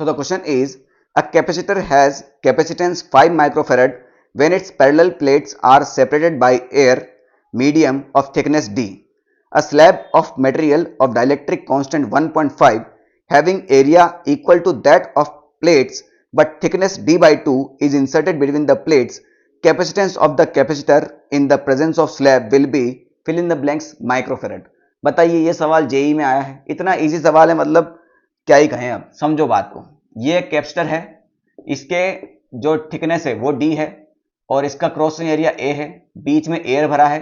So the question is, a capacitor has capacitance 5 microfarad when its parallel plates are separated by air medium of thickness D. A slab of material of dielectric constant 1.5 having area equal to that of plates but thickness D by 2 is inserted between the plates. Capacitance of the capacitor in the presence of slab will be fill in the blanks microfarad. बताइए, ये सवाल JEE में आया है, इतना easy सवाल है, मतलब क्या ही कहें। अब समझो बात को, ये कैपेसिटर है, इसके जो थिकनेस है वो डी है और इसका क्रॉसिंग एरिया ए है, बीच में एयर भरा है।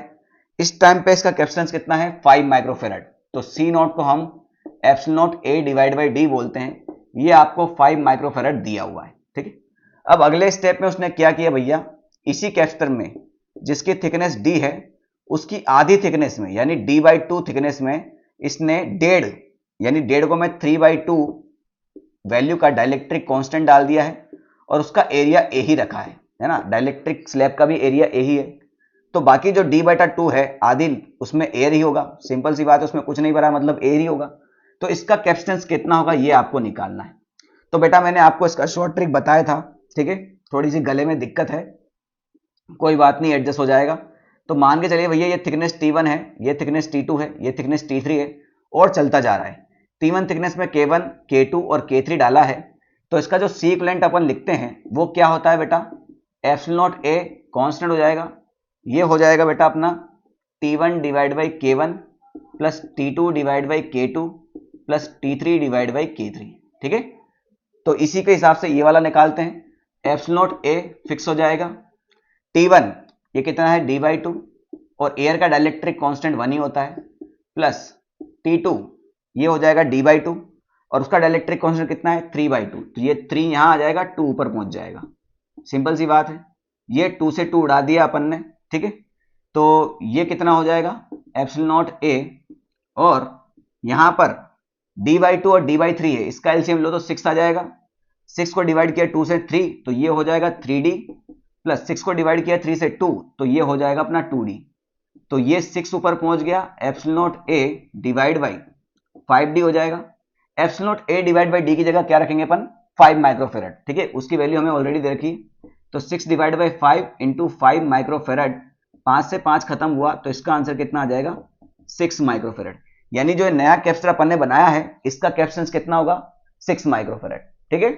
इस टाइम पे इसका कैपेसिटेंस कितना है 5 माइक्रोफेरेड। तो सी नॉट को हम epsilon not a divide by D बोलते हैं। ये आपको 5 माइक्रोफेरेड दिया हुआ है, ठीक है। अब अगले स्टेप में उसने क्या किया भैया, इसी कैपेसिटर में जिसकी थिकनेस डी है उसकी आधी थिकनेस में यानी डी बाई 2 थिकनेस में इसने डेढ़ को मैं 3/2 वैल्यू का डाइलेक्ट्रिक कांस्टेंट डाल दिया है और उसका एरिया ए ही रखा है ना। डाइलेक्ट्रिक स्लैब का भी एरिया ए ही है, तो बाकी जो d/2 है आधी उसमें एयर ही होगा। सिंपल सी बात है, उसमें कुछ नहीं भरा, मतलब एयर ही होगा। तो इसका कैपेसिटेंस कितना होगा ये आपको निकालना है। तो बेटा मैंने आपको इसका शॉर्ट ट्रिक बताया था, ठीक है। थोड़ी सी गले में दिक्कत है, कोई बात नहीं, एडजस्ट हो जाएगा। तो मान के चलिए भैया ये थिकनेस T1 है, ये थिकनेस T2 है, ये थिकनेस T3 है और चलता जा रहा है। T1 थिकनेस में K1, K2 और K3 डाला है, तो इसका जो सी इक्विवेलेंट अपन लिखते हैं वो क्या होता है बेटा, एप्सिलॉन नॉट ए कांस्टेंट हो जाएगा। ये हो जाएगा बेटा अपना T1 divide by K1 plus T2 divide by K2 plus T3 divide by K3, ठीक है। तो इसी के हिसाब से ये वाला निकालते हैं, एप्सिलॉन नॉट ए फिक्स हो जाएगा। T1 ये कितना है d/2 और एयर का डाइलेक्ट्रिक कांस्टेंट 1 ही होता है, प्लस T2 ये हो जाएगा d/2 और उसका डाइलेक्ट्रिक कांस्टेंट कितना है 3/2। तो ये 3 यहां आ जाएगा, 2 ऊपर पहुंच जाएगा। सिंपल सी बात है, ये 2 से 2 उड़ा दिया अपन ने, ठीक है। तो ये कितना हो जाएगा एप्सिलॉन नॉट ए और यहां पर d/2 और d/3 है, इसका एलसीएम लो तो 6 आ जाएगा। 6 को डिवाइड किया 2 से 3 तो ये हो जाएगा 3d प्लस 6 को डिवाइड किया 3 से 2 तो ये हो जाएगा अपना 2d। तो ये 6 ऊपर पहुंच गया, epsilon not a divide by 5d हो जाएगा। Epsilon not a divide by D की जगह क्या रखेंगे अपन 5 माइक्रोफेरेड, ठीक है। उसकी वैल्यू हमें ऑलरेडी दे रखी, तो 6 डिवाइड बाई 5 इंटू 5 माइक्रोफेरेड, 5 से 5 खत्म हुआ तो इसका आंसर कितना आ जाएगा 6 माइक्रोफेरेड। यानी जो नया कैपेसिटर अपन ने बनाया है इसका कैपेसिटेंस कितना होगा 6 माइक्रोफेरेड, ठीक है।